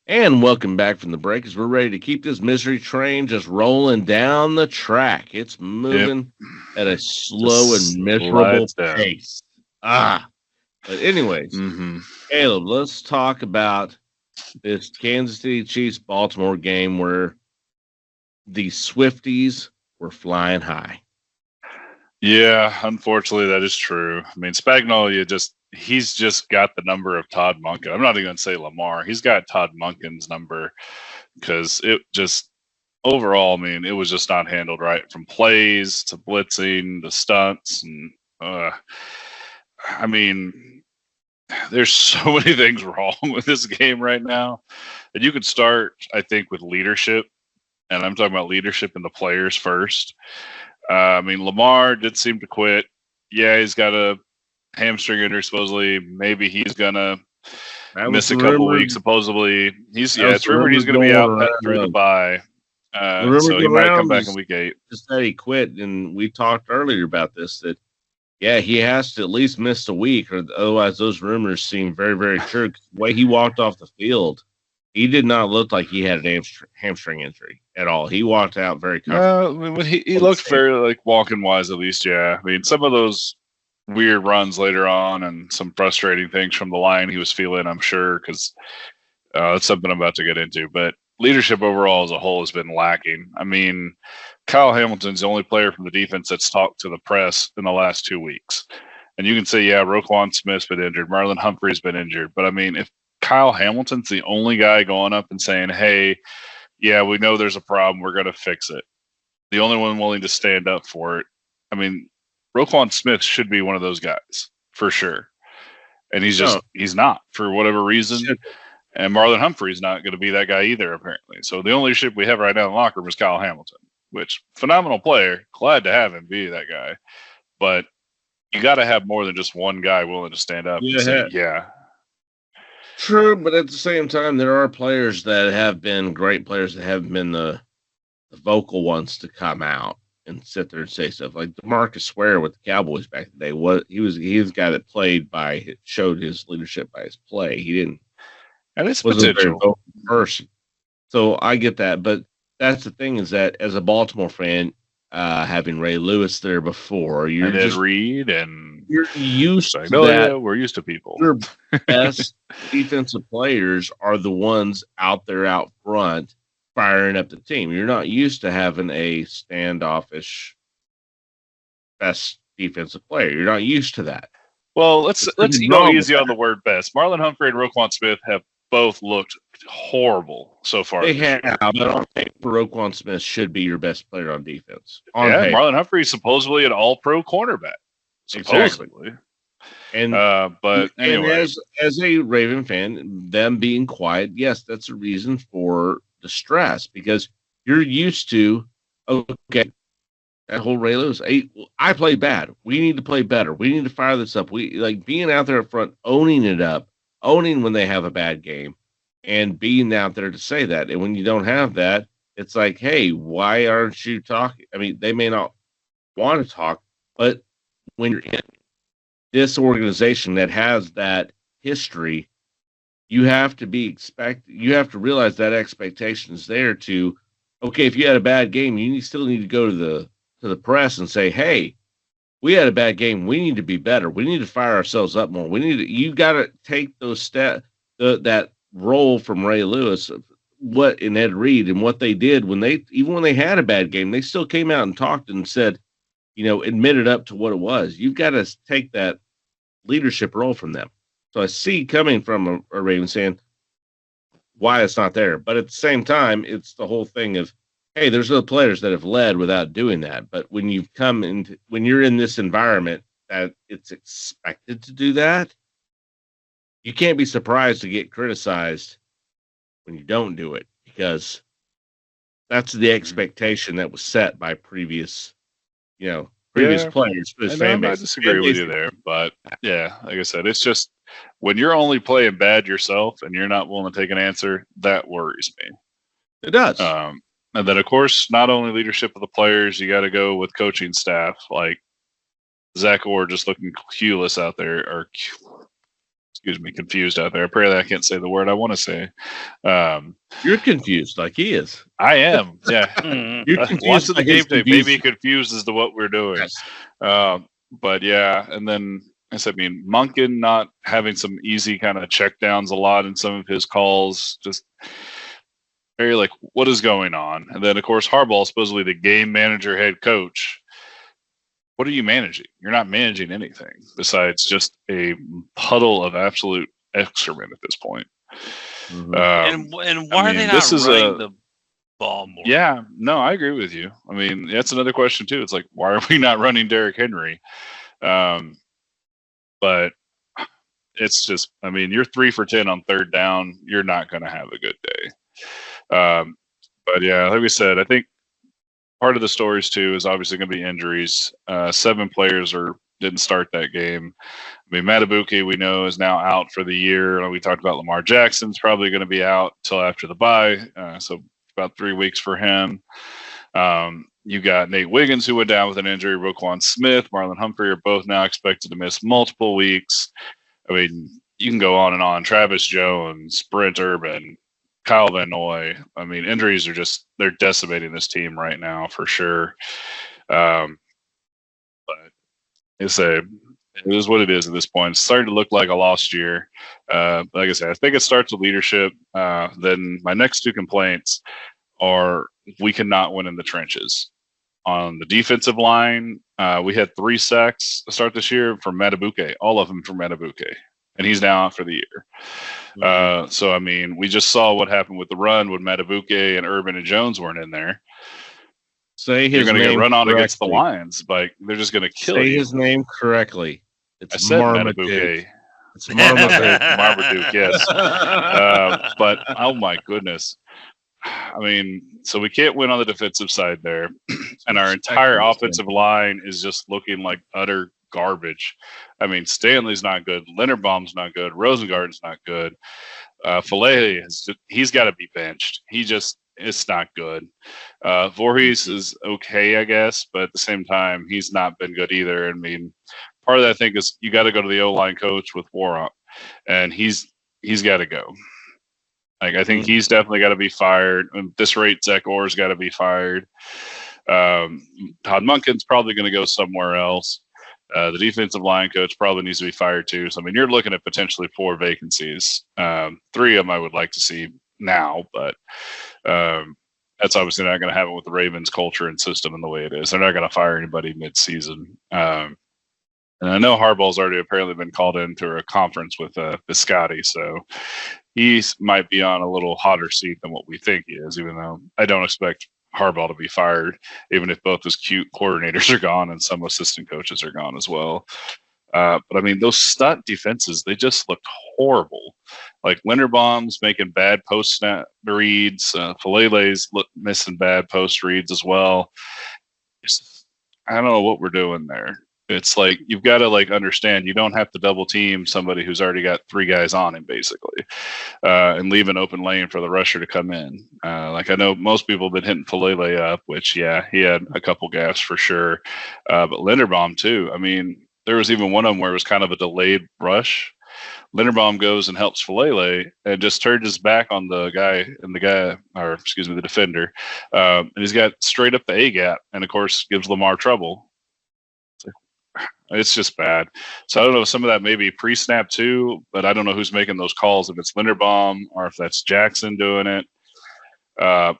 And welcome back from the break as we're ready to keep this misery train just rolling down the track. It's Yep. moving at a slow Just and miserable slides down. pace. But anyways, Mm-hmm. Caleb, let's talk about this Kansas City Chiefs Baltimore game where the Swifties were flying high. Yeah, unfortunately, that is true. I mean, he's just got the number of Todd Monken. I'm not even going to say Lamar. He's got Todd Monken's number because it just overall, I mean, it was just not handled right from plays to blitzing to stunts. And, I mean, there's so many things wrong with this game right now. And you could start, I think, with leadership. And I'm talking about leadership in the players first. I mean, Lamar did seem to quit. Yeah, he's got a hamstring injury. Supposedly, maybe he's gonna That was miss a the couple rumor. weeks. Supposedly, That was it's the rumored rumor he's going to be going out through the around. bye. The rumor So he going might come around back in is week 8. just that he quit, and we talked earlier about this. That yeah, he has to at least miss a week, or otherwise those rumors seem very, very true. 'Cause the way he walked off the field, he did not look like he had an hamstring injury at all. He walked out very comfortable. I mean, but he looked very like walking wise at least. Yeah, I mean, some of those weird runs later on and some frustrating things from the line he was feeling, I'm sure, because that's something I'm about to get into. But leadership overall as a whole has been lacking. I mean, Kyle Hamilton's the only player from the defense that's talked to the press in the last 2 weeks. And you can say, yeah, Roquan Smith's been injured, Marlon Humphrey's been injured. But I mean, if Kyle Hamilton's the only guy going up and saying, hey, yeah, we know there's a problem, we're going to fix it, the only one willing to stand up for it, I mean, Roquan Smith should be one of those guys for sure. And No, he's not for whatever reason. should, And Marlon Humphrey's not going to be that guy either, apparently. So the only leadership we have right now in the locker room is Kyle Hamilton, which phenomenal player. Glad to have him be that guy. But you got to have more than just one guy willing to stand up and say, yeah, yeah. true, but at the same time, there are players that have been great players that haven't been the vocal ones to come out and sit there and say stuff like DeMarcus Ware with the Cowboys back in the day. What he was the guy that showed his leadership by his play. He didn't And it's wasn't a very potential. vocal person. So I get that, but that's the thing is that as a Baltimore fan, having Ray Lewis there before, And Ed Reed and you're used like, to oh, that. yeah, we're used to people. Your best defensive players are the ones out there out front firing up the team. You're not used to having a standoffish best defensive player. You're not used to that. Well, let's There's nothing go wrong with easy on that. the word best. Marlon Humphrey and Roquan Smith have both looked horrible so far They this year. have, but on paper, Roquan Smith should be your best player on defense. On Yeah, paper, Marlon Humphrey is supposedly an all-pro cornerback. exactly. Supposedly. And But and anyway, as a Raven fan, them being quiet, yes, that's a reason for distress because you're used to okay, that whole Ray Lewis. Hey, I played bad. We need to play better. We need to fire this up. We like being out there up front, owning it up, owning when they have a bad game, and being out there to say that. And when you don't have that, it's like, hey, why aren't you talking? I mean, they may not want to talk, but when you're in this organization that has that history, you have to you have to realize that expectation is there to okay, if you had a bad game, still need to go to the press and say, hey, we had a bad game. We need to be better. We need to fire ourselves up more. You gotta take those that role from Ray Lewis of what and Ed Reed and what they did even when they had a bad game, they still came out and talked and said, admitted up to what it was. You've got to take that leadership role from them. So I see coming from a Raven saying why it's not there. But at the same time, it's the whole thing of, hey, there's other players that have led without doing that. But when you're in this environment that it's expected to do that, you can't be surprised to get criticized when you don't do it because that's the expectation that was set by previous players for this and fan I base. disagree with you there. But yeah, like I said, it's just when you're only playing bad yourself and you're not willing to take an answer, that worries me. It does. And then, of course, not only leadership of the players, you got to go with coaching staff like Zach Orr just looking clueless out there, or excuse me, confused out there. Apparently, I can't say the word I want to say. You're confused, like he is. I am. Yeah, You're confused. Watching the like game he's tape, confused. maybe confused as to what we're doing. Yes. But yeah, and then I mean, Monken not having some easy kind of check downs a lot in some of his calls, just very like, what is going on? And then of course Harbaugh, supposedly the game manager, head coach. What are you managing? You're not managing anything besides just a puddle of absolute excrement at this point. Mm-hmm. And why are they not running the ball more? Yeah, no, I agree with you. I mean, that's another question too. It's like, why are we not running Derrick Henry? But it's just, I mean, you're 3 for 10 on third down. You're not going to have a good day. But yeah, like we said, I think part of the stories too is obviously going to be injuries. 7 players didn't start that game. I mean, Matabuke, we know, is now out for the year. We talked about Lamar Jackson's probably going to be out until after the bye. So about 3 weeks for him. You got Nate Wiggins, who went down with an injury. Roquan Smith, Marlon Humphrey are both now expected to miss multiple weeks. I mean, you can go on and on. Travis Jones, Brent Urban, Kyle Van Noy. I mean, injuries are they're decimating this team right now for sure. But it is what it is at this point. It's starting to look like a lost year. Like I said, I think it starts with leadership. Then my next 2 complaints are we cannot win in the trenches. On the defensive line, we had 3 sacks to start this year from Matabuke, all of them from Matabuke, and he's now out for the year. Mm-hmm. So, I mean, we just saw what happened with the run when Matabuke and Urban and Jones weren't in there. Say his You're going to get run on correctly. Against the Lions, but they're just going to kill you. Say his name correctly. I said Matabuke. It's Marmaduke. Marmaduke, yes. But, oh my goodness. I mean, so we can't win on the defensive side there. And our entire offensive line is just looking like utter garbage. I mean, Stanley's not good. Linderbaum's not good. Rosengarten's not good. Filet, he's got to be benched. It's not good. Voorhees is okay, I guess, but at the same time, he's not been good either. I mean, part of that, I think, is you got to go to the O-line coach with Warhol, and he's got to go. Like, I think he's definitely got to be fired. At this rate, Zach Orr's got to be fired. Todd Monken's probably going to go somewhere else. The defensive line coach probably needs to be fired too. So, I mean, you're looking at potentially 4 vacancies. 3 of them I would like to see now, but that's obviously not going to happen with the Ravens culture and system and the way it is. They're not going to fire anybody mid-season. And I know Harbaugh's already apparently been called into a conference with Biscotti, so he might be on a little hotter seat than what we think he is, even though I don't expect Harbaugh to be fired, even if both his cute coordinators are gone and some assistant coaches are gone as well. But I mean, those stud defenses, they just looked horrible. Like Linderbaum's making bad post snap reads, Falele's missing bad post reads as well. I don't know what we're doing there. It's like you've got to understand you don't have to double team somebody who's already got 3 guys on him basically, and leave an open lane for the rusher to come in. I know most people have been hitting Falele up, which he had a couple gaffes for sure, but Linderbaum too. I mean, there was even one of them where it was kind of a delayed rush. Linderbaum goes and helps Falele and just turns his back on the defender, and he's got straight up the A gap, and of course gives Lamar trouble. It's just bad. So I don't know if some of that may be pre-snap too, but I don't know who's making those calls, if it's Linderbaum or if that's Jackson doing it. But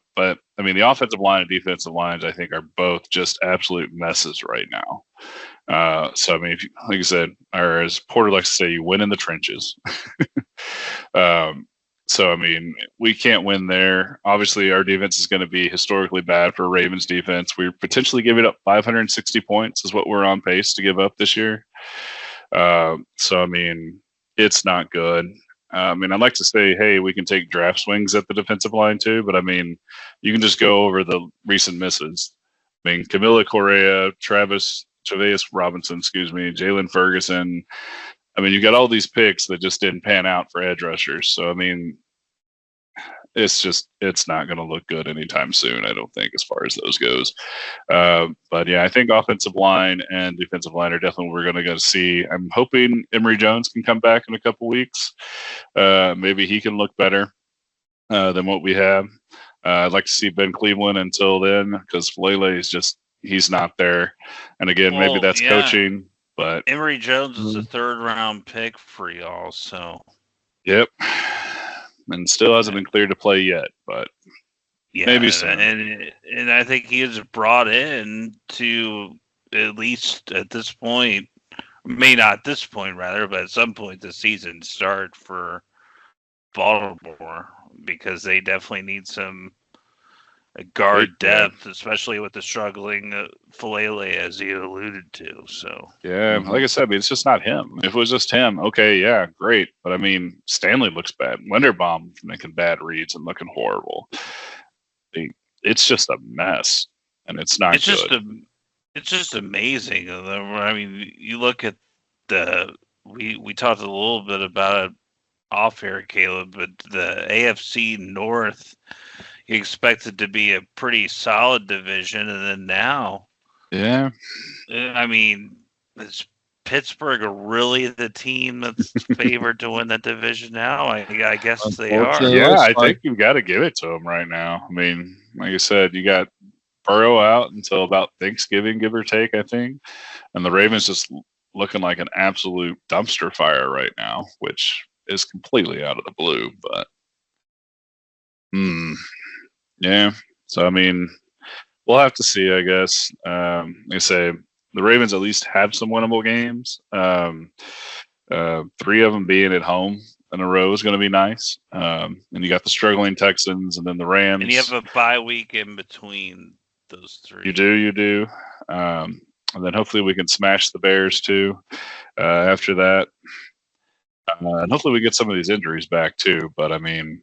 I mean, the offensive line and defensive lines, I think, are both just absolute messes right now. So I mean, like I said, or as Porter likes to say, you win in the trenches. So, I mean, we can't win there. Obviously, our defense is going to be historically bad for Ravens defense. We're potentially giving up 560 points is what we're on pace to give up this year. So, I mean, it's not good. I mean, I'd like to say, hey, we can take draft swings at the defensive line too, but I mean, you can just go over the recent misses. I mean, Camila Correa, Travis Robinson, Jalen Ferguson. I mean, you got all these picks that just didn't pan out for edge rushers. So, I mean, it's not going to look good anytime soon, I don't think, as far as those goes. But yeah, I think offensive line and defensive line are definitely what we're going to go see. I'm hoping Emory Jones can come back in a couple weeks. Maybe he can look better than what we have. I'd like to see Ben Cleveland until then, because Falele is just, he's not there. And again, maybe that's coaching, but Emory Jones is a 3rd-round pick for y'all, so. Yep. And still hasn't been cleared to play yet, but maybe soon. And I think he is brought in to, at least at this point, may not at this point rather, but at some point this season, start for Baltimore, because they definitely need some guard depth, especially with the struggling Falele, as you alluded to. So yeah, like I said, I mean, it's just not him. If it was just him, okay, yeah, great. But I mean, Stanley looks bad. Linderbaum's making bad reads and looking horrible. It's just a mess, and it's not good. It's just amazing. I mean, you look at we talked a little bit about it off air, Caleb, but the AFC North, you expected to be a pretty solid division, and then now, yeah, I mean, is Pittsburgh really the team that's favored to win that division now? I guess they are. Yeah, I think you've got to give it to them right now. I mean, like I said, you got Burrow out until about Thanksgiving, give or take, I think, and the Ravens just looking like an absolute dumpster fire right now, which is completely out of the blue. But yeah, so I mean, we'll have to see, I guess. Like I say, the Ravens at least have some winnable games. 3 of them being at home in a row is going to be nice. And you got the struggling Texans, and then the Rams. And you have a bye week in between those 3. You do. And then hopefully we can smash the Bears too after that. And hopefully we get some of these injuries back too. But I mean,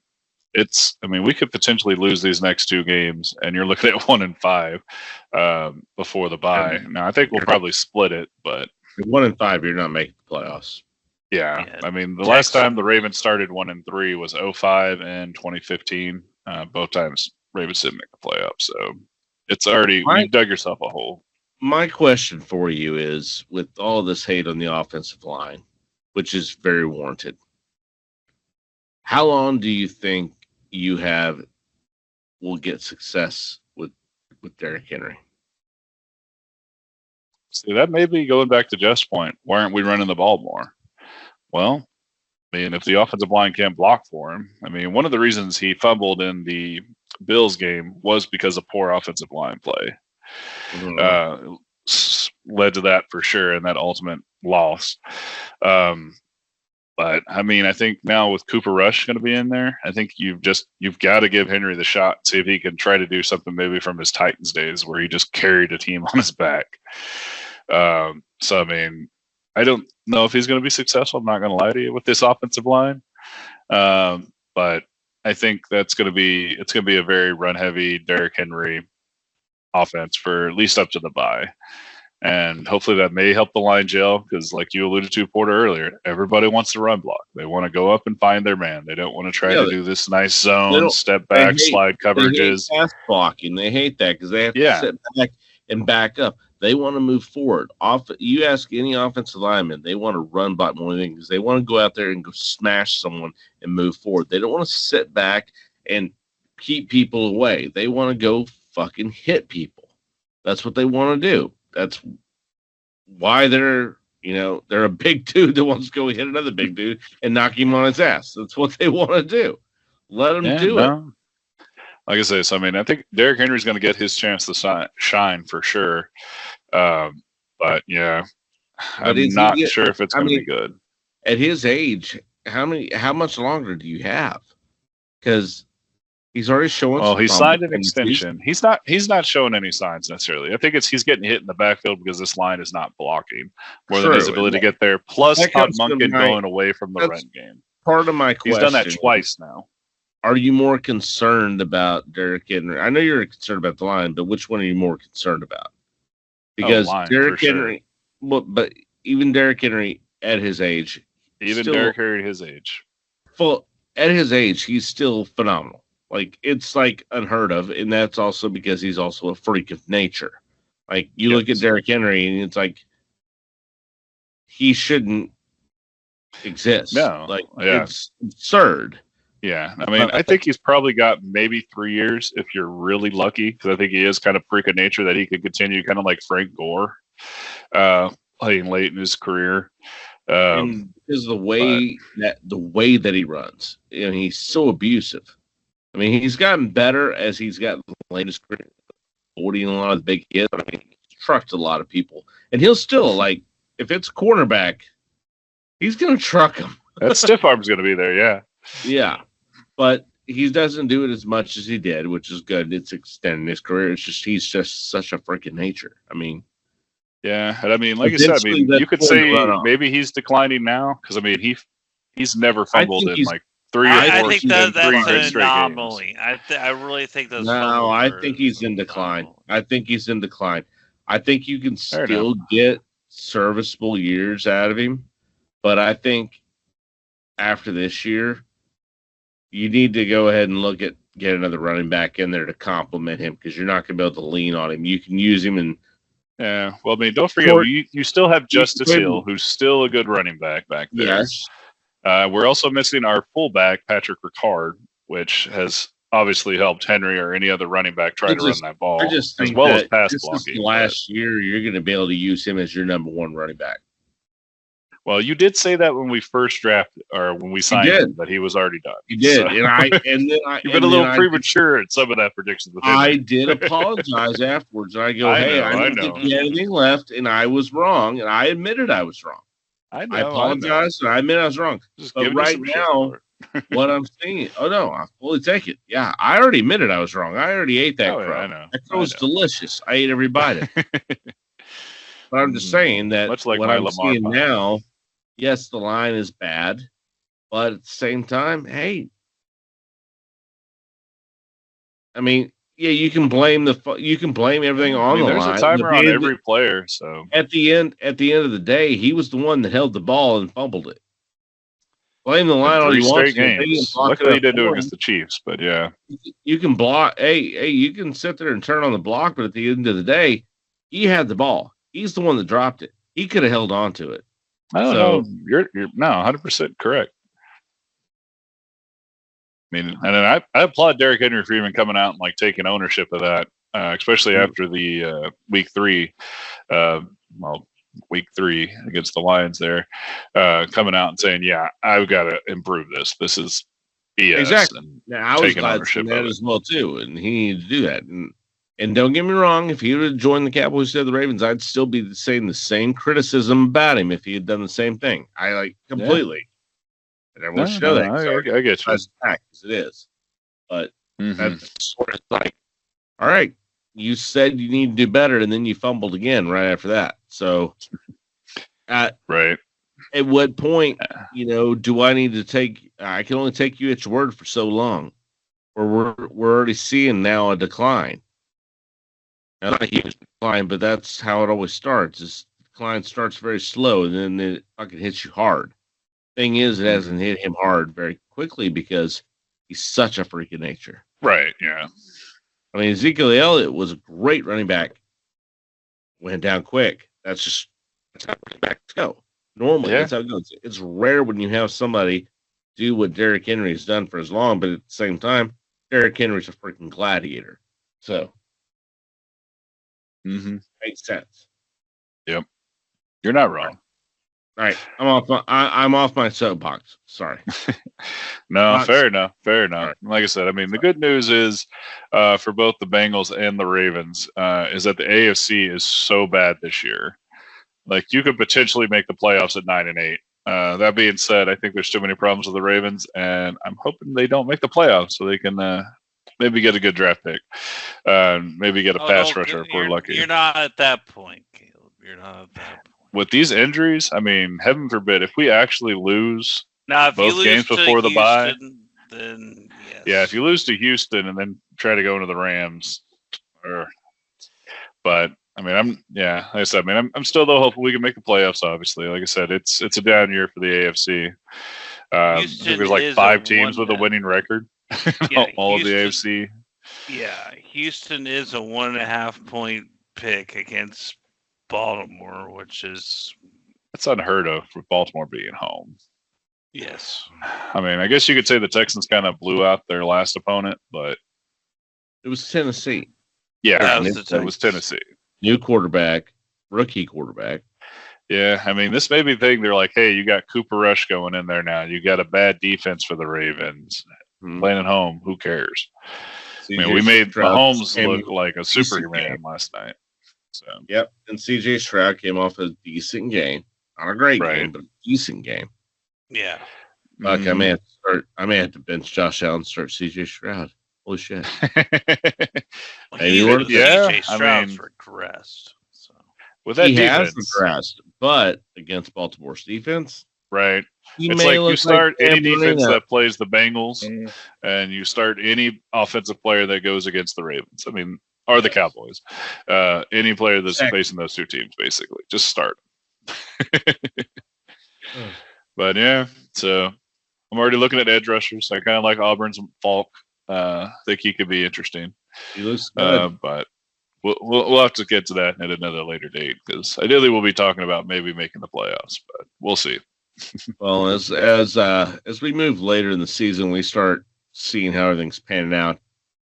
we could potentially lose these next 2 games, and you're looking at 1-5 before the bye. Now I think we'll probably split it, but 1-5, you're not making the playoffs. Yeah. I mean, the last time the Ravens started 1-3 was 2005 and 2015. Both times Ravens didn't make the playoffs, so it's already you dug yourself a hole. My question for you is, with all this hate on the offensive line, which is very warranted, how long do you think you will get success with Derrick Henry? See, that may be going back to Jeff's point. Why aren't we running the ball more? Well, I mean, if the offensive line can't block for him, I mean, one of the reasons he fumbled in the Bills game was because of poor offensive line play. Led to that for sure, and that ultimate loss. But I mean, I think now with Cooper Rush going to be in there, I think you've got to give Henry the shot, see if he can try to do something maybe from his Titans days where he just carried a team on his back. So I mean, I don't know if he's going to be successful. I'm not going to lie to you with this offensive line, but I think it's going to be a very run heavy Derrick Henry offense for at least up to the bye. And hopefully that may help the line gel, because like you alluded to, Porter, earlier, everybody wants to run block. They want to go up and find their man. They don't want to try to do this nice zone, step back, slide coverages. They hate pass blocking. They hate that because they have to sit back and back up. They want to move forward. You ask any offensive lineman, they want to run block more than because they want to go out there and go smash someone and move forward. They don't want to sit back and keep people away. They want to go fucking hit people. That's what they want to do. That's why they're a big dude that wants to go hit another big dude and knock him on his ass. That's what they want to do. Let them do it. Like I say, so I mean, I think Derrick Henry's going to get his chance to shine for sure. But yeah, I'm not sure if it's going to be good. At his age, how much longer do you have? Because he's already showing. Well, he signed an extension. He's not showing any signs necessarily. I think he's getting hit in the backfield because this line is not blocking more than his ability to get there. Plus, Todd Monken going away from the run game. Part of my question. He's done that twice now. Are you more concerned about Derrick Henry? I know you're concerned about the line, but which one are you more concerned about? Because Derrick Henry, but even Derrick Henry at his age, Derrick Henry at his age, at his age, he's still phenomenal. Like it's like unheard of, and that's also because he's also a freak of nature. Like you look at Derrick Henry, and it's like he shouldn't exist. No, like yeah. it's absurd. Yeah, I mean, I think he's probably got maybe 3 years if you're really lucky, because I think he is kind of freak of nature that he could continue kind of like Frank Gore, playing late in his career. And because the way that he runs, he's so abusive. I mean, he's gotten better as he's gotten late in his career, avoiding a lot of the big hits. I mean, he's trucked a lot of people, and he'll still like if it's cornerback, he's gonna truck him. That stiff arm's gonna be there, yeah. Yeah. But he doesn't do it as much as he did, which is good. It's extending his career. It's just he's just such a freaking nature. I mean, yeah, and I mean, like I said, I mean, you could say maybe he's declining now because I mean he's never fumbled in like 3 or 4. I think that's an anomaly. I really think that's. No, I think he's in decline. I think he's in decline. I think you can still get serviceable years out of him, but I think after this year, you need to go ahead and look at get another running back in there to complement him because you're not going to be able to lean on him. You can use him and yeah. Well, I mean, don't forget you still have Justice Hill, who's still a good running back there. Yes. We're also missing our fullback Patrick Ricard, which has obviously helped Henry or any other running back try to run that ball, as well as pass blocking. Last year, you're going to be able to use him as your number one running back. Well, you did say that when we first drafted, or when we signed him, that he was already done. You did, so. and then you've been a little premature at some of that prediction. I did apologize afterwards. I go, I don't think he had anything left, and I was wrong, and I admitted I was wrong. I apologized, and I admit I was wrong. But right now, what I'm seeing, I fully take it. Yeah, I already admitted I was wrong. I already ate that crap. Yeah, I know. That was delicious. I ate every bite of it. But I'm just saying that much like what I'm Lamar seeing now, yes, the line is bad, but at the same time, hey, I mean, yeah, you can blame everything on the line. There's a timer on every player, so at the end of the day, he was the one that held the ball and fumbled it. Blame the line all you want. Luckily, he didn't do it against the Chiefs, but yeah, you can block. Hey, you can sit there and turn on the block, but at the end of the day, he had the ball. He's the one that dropped it. He could have held on to it. I don't know. You're 100% correct. I mean, and then I applaud Derrick Henry for even coming out and like taking ownership of that, especially after the week 3 against the Lions there, coming out and saying, "Yeah, I've got to improve this. This is BS." Exactly. Now, I was glad to that as well too, and he needed to do that. And don't get me wrong, if he would have joined the Cowboys instead of the Ravens, I'd still be saying the same criticism about him if he had done the same thing. I completely. And everyone should know that. I get you. As it is. But that's sort of like, all right, you said you need to do better, and then you fumbled again right after that. So, right. At what point, do I need to take? I can only take you at your word for so long, or we're already seeing now a decline. Not a huge decline, but that's how it always starts. This decline starts very slow, and then it fucking hits you hard. Thing is, it hasn't hit him hard very quickly because he's such a freak of nature. Right, yeah. I mean, Ezekiel Elliott was a great running back. Went down quick. That's how running backs go. Normally, that's how it goes. It's rare when you have somebody do what Derrick Henry has done for as long, but at the same time, Derrick Henry's a freaking gladiator. So, makes sense. Yep, you're not wrong. All right, I'm off my soapbox. Sorry. No, fair enough. Right. Like I said, I mean, the good news is for both the Bengals and the Ravens is that the AFC is so bad this year. Like you could potentially make the playoffs at 9-8. That being said, I think there's too many problems with the Ravens, and I'm hoping they don't make the playoffs so they can maybe get a good draft pick, maybe get a pass rusher if we're lucky. You're not at that point, Caleb. You're not at that point. With these injuries, I mean, heaven forbid, if we actually lose both games before the bye, then yes. Yeah, if you lose to Houston and then try to go into the Rams, but I mean, like I said, I'm still though hopeful we can make the playoffs. Obviously, like I said, it's a down year for the AFC. I think there's like 5 teams with a winning record. Yeah, all of the Houston- AFC. Yeah, Houston is a 1.5 point pick against Baltimore, which is That's unheard of for Baltimore being home. yes. I mean, I guess you could say the Texans kind of blew out their last opponent, but It was Tennessee. yeah, That was the it was Tennessee. New quarterback, rookie quarterback. Yeah, I mean, this may be the thing. They're like, hey, you got Cooper Rush going in there now. You got a bad defense for the Ravens. Hmm. Playing at home, who cares? I mean, CJ we made Stroud Mahomes came- look like a decent Superman game. last night. So, Yep, and CJ Stroud came off a decent game. Not a great Right. game, but a decent game. Yeah. Fuck, I mhm. may have to bench Josh Allen and start CJ Stroud. Holy shit. Well, Maybe even worth it. Yeah, CJ I Stroud's mean- regressed. So With that He has defense, regressed, but against Baltimore's defense, right? he It's may like look you start Sam any defense Marino. that plays the Bengals, Mm, and you start any offensive player that goes against the Ravens. I mean, or the Yes. Cowboys. Any player that's Exactly. facing those two teams, basically, just start. Ugh. But yeah, so I'm already looking at edge rushers. I kind of like Auburn's Falk. Think he could be interesting. He looks good. But we'll have to get to that at another later date because ideally we'll be talking about maybe making the playoffs, but we'll see. Well, as we move later in the season, we start seeing how everything's panning out.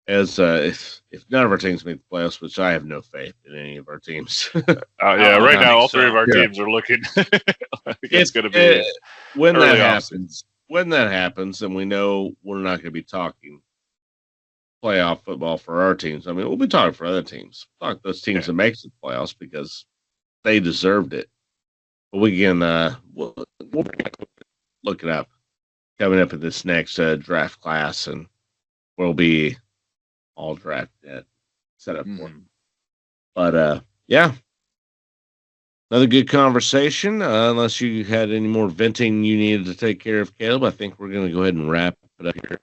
As if none of our teams make the playoffs, which I have no faith in any of our teams. Yeah, I right think now all so. three of our Yeah. teams are looking. like it's going to be when early that off-season. happens. When that happens, and we know we're not going to be talking playoff football for our teams. I mean, we'll be talking for other teams. Talk those teams Yeah. that makes the playoffs because they deserved it. But we can we'll look it up coming up in this next draft class, and we'll be all draft set up for. Mhm. But yeah, another good conversation. Unless you had any more venting you needed to take care of, Caleb, I think we're going to go ahead and wrap it up here.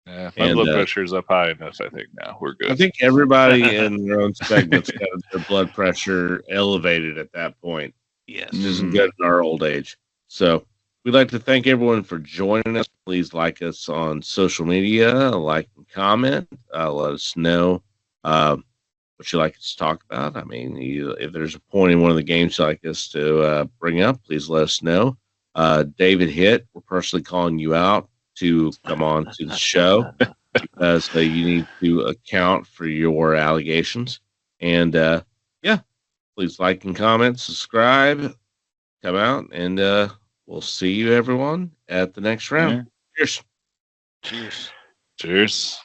Yeah, my And, blood pressure is up high enough. I think now we're good. I think everybody in their own segments got their blood pressure elevated at that point, yes. which isn't good in our old age. So we'd like to thank everyone for joining us. Please like us on social media, like and comment. Let us know what you'd like us to talk about. I mean, if there's a point in one of the games you'd like us to bring up, please let us know. David Hitt, we're personally calling you out to come on to the show because you need to account for your allegations. And yeah, please like and comment, subscribe, come out, and we'll see you everyone at the next round. Yeah. Cheers. Cheers. Cheers.